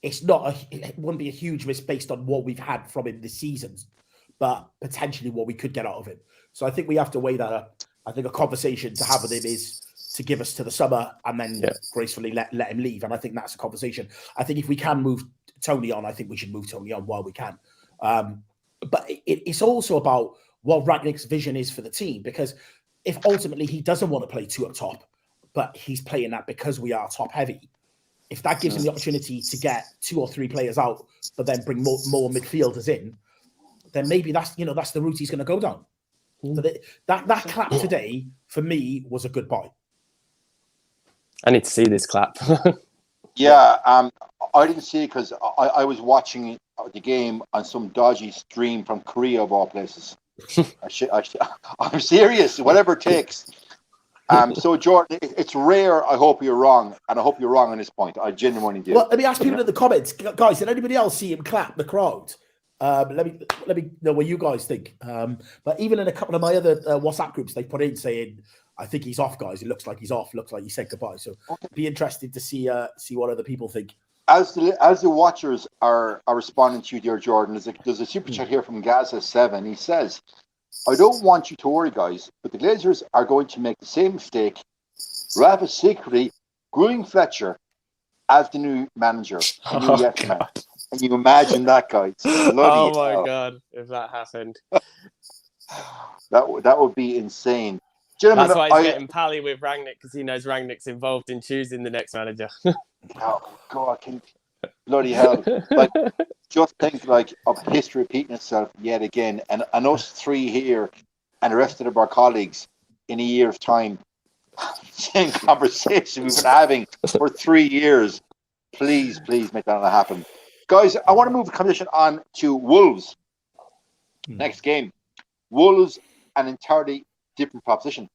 B: it's not it wouldn't be a huge risk based on what we've had from him this season, but potentially what we could get out of him. So I think we have to weigh that up. I think a conversation to have with him is to give us to the summer and then gracefully let him leave. And I think that's a conversation. I think if we can move Tony on, I think we should move Tony on while we can. But it's also about what Rangnick's vision is for the team, because if ultimately he doesn't want to play two up top, but he's playing that because we are top heavy, if that gives him the opportunity to get 2 or 3 players out, but then bring more midfielders in, then maybe that's the route he's going to go down. So that clap today for me was a good buy.
C: I need to see this clap.
A: I didn't see it because I was watching the game on some dodgy stream from Korea of all places. I'm serious, whatever it takes. So Jordan, it's rare. I hope you're wrong, and I hope you're wrong on this point. I genuinely do.
B: Well, let me ask people in the comments, guys. Did anybody else see him clap the crowd? Let me know what you guys think. But even in a couple of my other WhatsApp groups, they put in saying, "I think he's off, guys. It looks like he's off. Looks like he said goodbye." So, be interested to see what other people think.
A: As the watchers are responding to you, dear Jordan, there's a super chat here from Gaza7. He says, "I don't want you to worry, guys, but the Glazers are going to make the same mistake. Ralph is secretly grooming Fletcher as the new manager." Can you imagine that, guys?
C: Oh my God, if that happened.
A: that would be insane. Gentlemen,
C: that's why he's getting pally with Rangnick, because he knows Rangnick's involved in choosing the next manager.
A: Oh God, bloody hell! Like, just think of history repeating itself yet again, and us three here, and the rest of our colleagues in a year's time, same conversation we've been having for 3 years. Please make that not happen, guys. I want to move the conversation on to Wolves. Next game, Wolves, an entirely different proposition.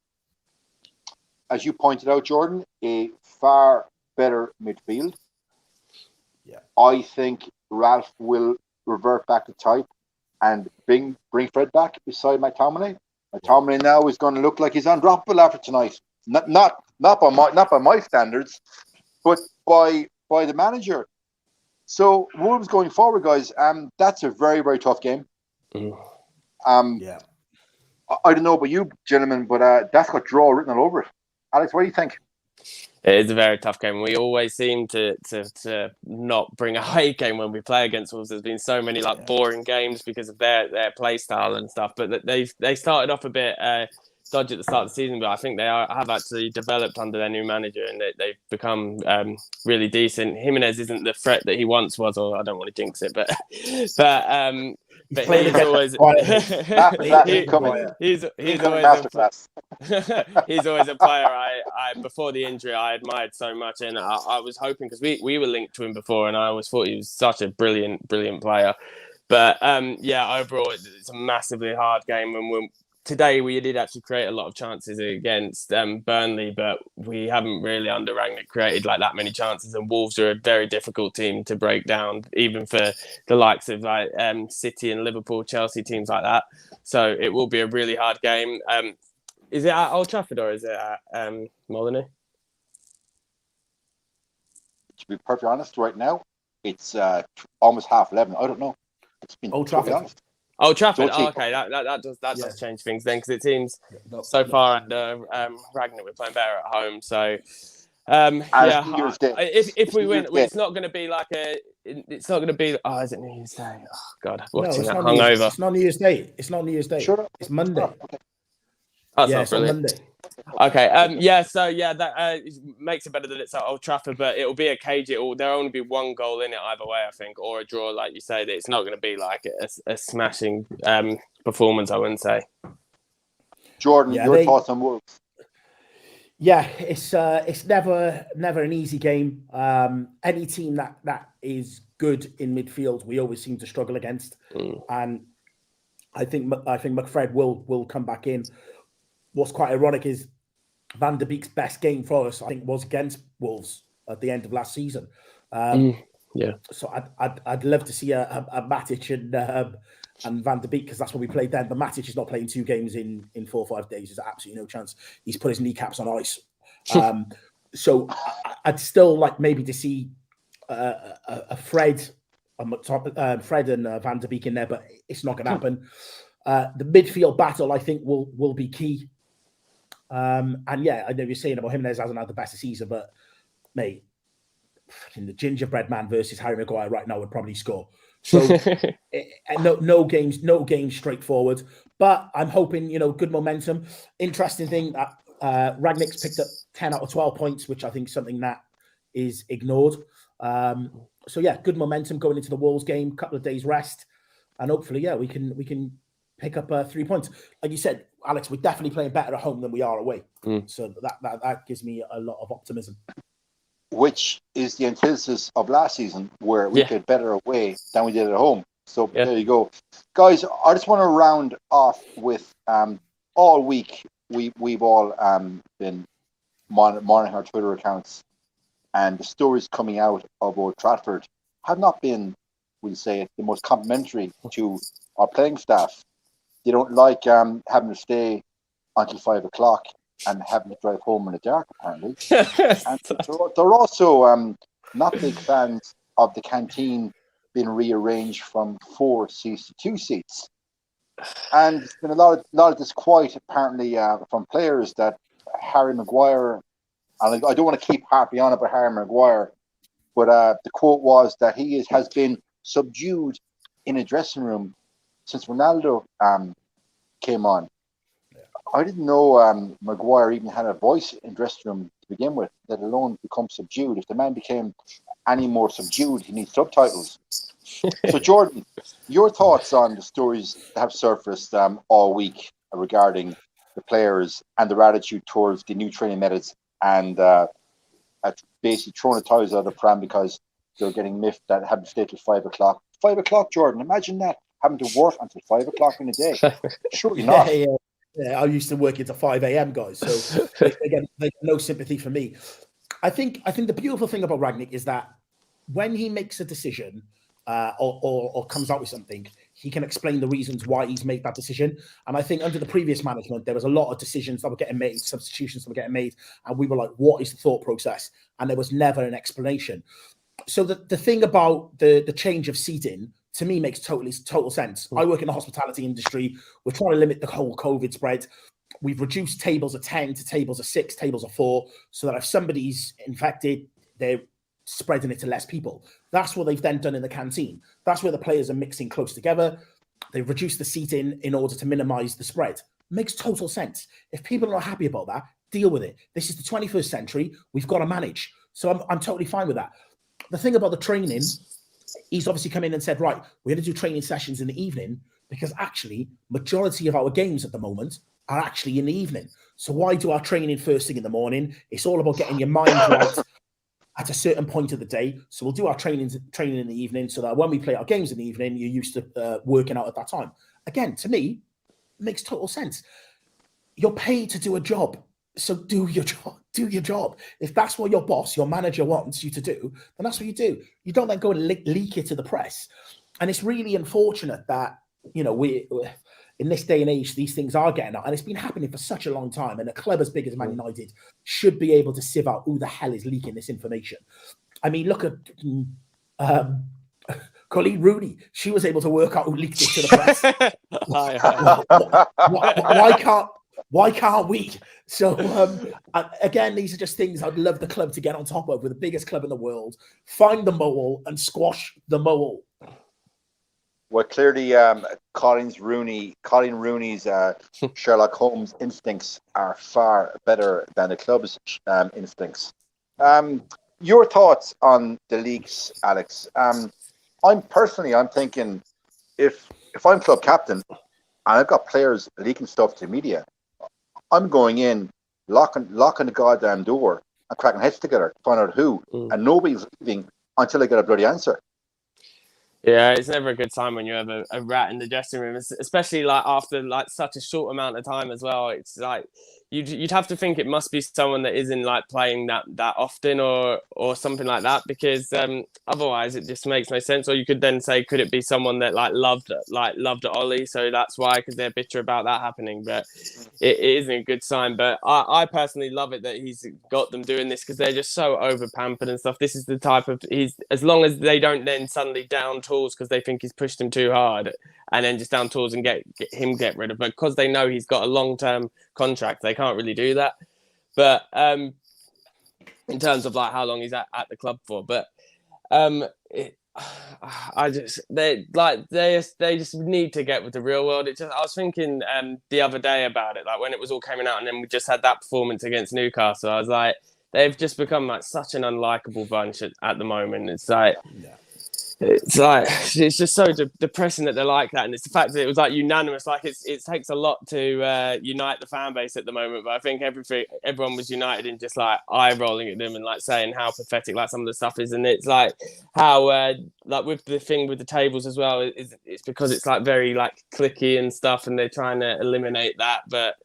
A: As you pointed out, Jordan, a far better midfield.
B: Yeah,
A: I think Ralph will revert back to type and bring Fred back beside McTominay. McTominay now is going to look like he's undroppable after tonight. Not by my standards, but by the manager. So Wolves going forward, guys. That's a very, very tough game.
B: Yeah.
A: I don't know about you, gentlemen, but that's got draw written all over it. Alex, what do you think?
C: It is a very tough game. We always seem to not bring a high game when we play against Wolves. There's been so many boring games because of their play style and stuff. But they started off a bit dodgy at the start of the season, but I think they have actually developed under their new manager, and they've become really decent. Jimenez isn't the threat that he once was, or I don't want to jinx it, but he's always he's always a player I before the injury I admired so much, and I was hoping, because we were linked to him before, and I always thought he was such a brilliant player. But overall it's a massively hard game, and today we did actually create a lot of chances against Burnley, but we haven't really under Rangnick created like that many chances. And Wolves are a very difficult team to break down, even for the likes of like City and Liverpool, Chelsea, teams like that. So it will be a really hard game. Is it at Old Trafford or is it at Molineux?
A: To be perfectly honest, right now it's almost 11:30. I don't know. It's been
B: Old Trafford.
A: honest.
C: Old Trafford.
A: So
C: Okay, that does change things then, because it seems
B: No,
C: so far under Ragnar we're playing better at home. So if we win, it's not going to be like it's not going to be. Oh, is it New Year's Day? Oh God, watching that hungover.
B: It's not New Year's Day. It's not New Year's Day.
A: Sure.
B: It's Monday.
A: Okay.
C: That's
B: yeah,
C: not
B: it's
C: brilliant.
B: on Monday.
C: Okay. That makes it better that it's at Old Trafford, but it'll be a cage. There'll only be one goal in it either way, I think, or a draw, like you say. That it's not going to be like a smashing performance, I wouldn't say.
A: Jordan, your thoughts on Wolves?
B: Yeah, it's never an easy game. Any team that is good in midfield, we always seem to struggle against, and I think McFred will come back in. What's quite ironic is Van der Beek's best game for us, I think, was against Wolves at the end of last season. So I'd love to see a Matic and Van der Beek, because that's when we played then. But Matic is not playing 2 games in 4 or 5 days. There's absolutely no chance. He's put his kneecaps on ice. So I'd still like maybe to see a Fred and Van der Beek in there, but it's not going to happen. The midfield battle, I think, will be key. And yeah, I know you're saying about Jimenez hasn't had the best of season, but mate, the gingerbread man versus Harry Maguire right now would probably score. So no games straightforward. But I'm hoping, good momentum. Interesting thing that Ragnick's picked up 10 out of 12 points, which I think is something that is ignored. So yeah, good momentum going into the Wolves game. Couple of days rest, and hopefully, we can pick up 3 points. Like you said, Alex, we're definitely playing better at home than we are away. So that gives me a lot of optimism.
A: Which is the antithesis of last season, where we played better away than we did at home. So there you go. Guys, I just want to round off with all week we've all been monitoring our Twitter accounts, and the stories coming out of Old Trafford have not been, we'll say it, the most complimentary to our playing staff. They don't like having to stay until 5 o'clock and having to drive home in the dark, apparently. And they're also not big fans of the canteen being rearranged from 4 seats to 2 seats. And there's been a lot of disquiet, apparently, from players that Harry Maguire, and I don't want to keep harping on about Harry Maguire, but the quote was that he has been subdued in a dressing room since Ronaldo came on. I didn't know Maguire even had a voice in dressing room to begin with, let alone become subdued. If the man became any more subdued, he needs subtitles. So, Jordan, your thoughts on the stories that have surfaced all week regarding the players and their attitude towards the new training methods, and basically throwing the toys out of the pram because they're getting miffed that having to stay till 5 o'clock. 5 o'clock, Jordan, imagine that, having to work until 5 o'clock in the day. Surely not.
B: Yeah, I used to work into 5 a.m. guys, so again, no sympathy for me. I think the beautiful thing about Ragnick is that when he makes a decision or comes out with something, he can explain the reasons why he's made that decision. And I think under the previous management, there was a lot of decisions that were getting made, substitutions that were getting made, and we were like, what is the thought process? And there was never an explanation. So the thing about the change of seating, to me, makes total sense. I work in the hospitality industry. We're trying to limit the whole COVID spread. We've reduced tables of 10 to tables of 6, tables of 4, so that if somebody's infected, they're spreading it to less people. That's what they've then done in the canteen. That's where the players are mixing close together. They've reduced the seating in order to minimize the spread. Makes total sense. If people are not happy about that, deal with it. This is the 21st century. We've got to manage. So I'm totally fine with that. The thing about the training, he's obviously come in and said, right, we're going to do training sessions in the evening, because actually majority of our games at the moment are actually in the evening. So why do our training first thing in the morning? It's all about getting your mind right at a certain point of the day. So we'll do our training in the evening, so that when we play our games in the evening, you're used to working out at that time. Again, to me, makes total sense. You're paid to do a job, so do your job. Do your job. If that's what your boss, your manager wants you to do, then that's what you do. You don't then go and leak it to the press. And it's really unfortunate that, you know, we in this day and age, these things are getting out, and it's been happening for such a long time. And a club as big as Man United should be able to sieve out who the hell is leaking this information. I mean, look at Colleen Rooney. She was able to work out who leaked it to the press. Why can't we? So again, these are just things I'd love the club to get on top of. We're the biggest club in the world. Find the mole and squash the mole.
A: Well, clearly, Colin Rooney's Sherlock Holmes instincts are far better than the club's instincts. Your thoughts on the leaks, Alex? I'm thinking if I'm club captain and I've got players leaking stuff to media, I'm going in, locking the goddamn door and cracking heads together to find out who, and nobody's leaving until I get a bloody answer.
C: Yeah, it's never a good time when you have a rat in the dressing room, especially like after like such a short amount of time as well. It's like you'd have to think it must be someone that isn't like playing that often or something like that, because otherwise it just makes no sense. Or you could then say, could it be someone that loved Ollie, so that's why, because they're bitter about that happening. But it isn't a good sign. But I personally love it that he's got them doing this, because they're just so over pampered and stuff. This is the type of as long as they don't then suddenly down tools because they think he's pushed them too hard, and then just down tools and get rid of him, because they know he's got a long-term contract. They can't really do that. But in terms of like how long he's at the club for, but they just need to get with the real world. I was thinking the other day about it, like when it was all coming out, and then we just had that performance against Newcastle. I was like, they've just become like such an unlikable bunch at the moment. It's like. Yeah. It's just so depressing that they're like that, and it's the fact that it was like unanimous. Like it takes a lot to unite the fan base at the moment, but I think everyone was united in just like eye rolling at them and like saying how pathetic like some of the stuff is. And it's like how like with the thing with the tables as well, it's because it's like very like clicky and stuff, and they're trying to eliminate that. But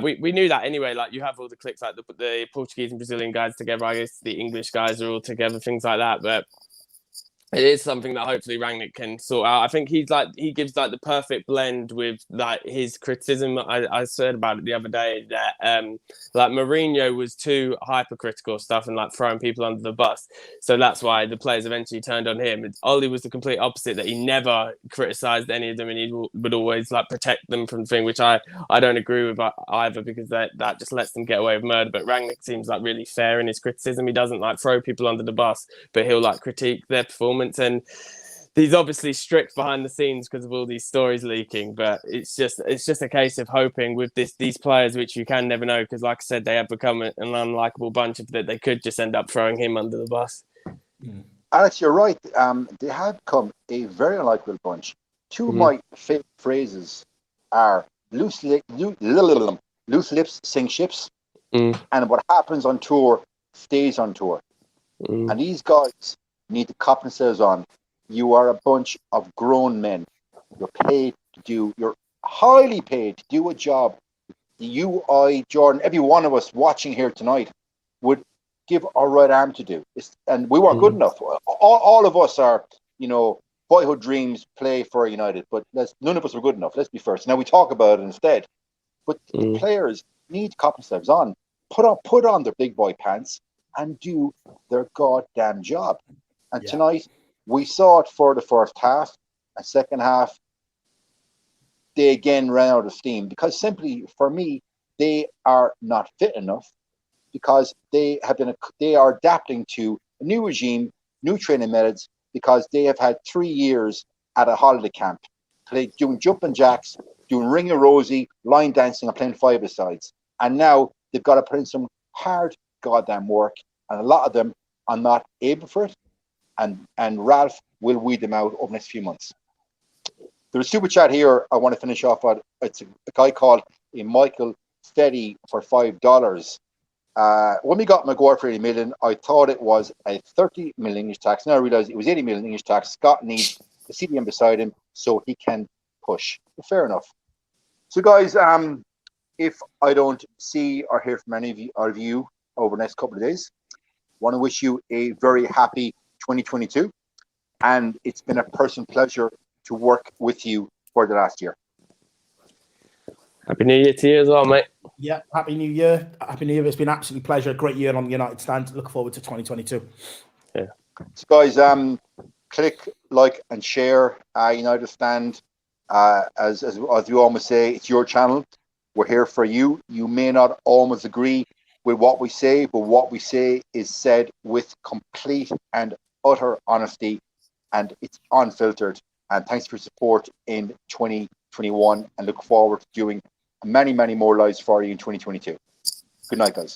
C: we knew that anyway. Like you have all the cliques, like the Portuguese and Brazilian guys together. I guess the English guys are all together, things like that. But it is something that hopefully Rangnick can sort out. I think he gives like the perfect blend with like his criticism. I said about it the other day that like Mourinho was too hypercritical stuff and like throwing people under the bus. So that's why the players eventually turned on him. Ollie was the complete opposite, that he never criticised any of them, and he would always like protect them from the thing, which I don't agree with either, because that just lets them get away with murder. But Rangnick seems like really fair in his criticism. He doesn't like throw people under the bus, but he'll like critique their performance. And he's obviously strict behind the scenes because of all these stories leaking, but it's just a case of hoping with these players, which you can never know, because like I said, they have become an unlikable bunch, that they could just end up throwing him under the bus.
A: Alex, you're right. They have become a very unlikable bunch. Two of my favorite phrases are loose lips sink ships, and what happens on tour stays on tour. And these guys need to cop themselves on. You are a bunch of grown men. You're highly paid to do a job you, I, Jordan, every one of us watching here tonight would give our right arm to do. And we weren't good enough. All of us are, boyhood dreams play for United, but none of us are good enough. Let's be first. Now we talk about it instead. But the players need to cop themselves on, put on their big boy pants and do their goddamn job. And tonight, we saw it for the first half. And second half, they again ran out of steam, because simply, for me, they are not fit enough, because they are adapting to a new regime, new training methods, because they have had 3 years at a holiday camp, doing jumping jacks, doing ring a rosy, line dancing, and playing five-a-sides. And now they've got to put in some hard goddamn work, and a lot of them are not able for it. And Ralph will weed them out over the next few months. There's a super chat here I want to finish off on. It's a guy called Michael Steady for $5. When we got Maguire for 80 million, I thought it was a 30 million English tax. Now I realised it was 80 million English tax. Scott needs the CDM beside him so he can push. Fair enough. So, guys, if I don't see or hear from any of you over the next couple of days, I want to wish you a very happy 2022. And it's been a personal pleasure to work with you for the last year.
C: Happy New Year to you as well, mate.
B: Yeah, Happy New Year. Happy New Year. It's been an absolute pleasure. Great year on the United Stand. Look forward to 2022.
C: Yeah.
A: So, guys, click, like, and share United Stand. As we always say, it's your channel. We're here for you. You may not always agree with what we say, but what we say is said with complete and utter honesty, and it's unfiltered. And thanks for your support in 2021, and look forward to doing many, many more lives for you in 2022. Good night, guys.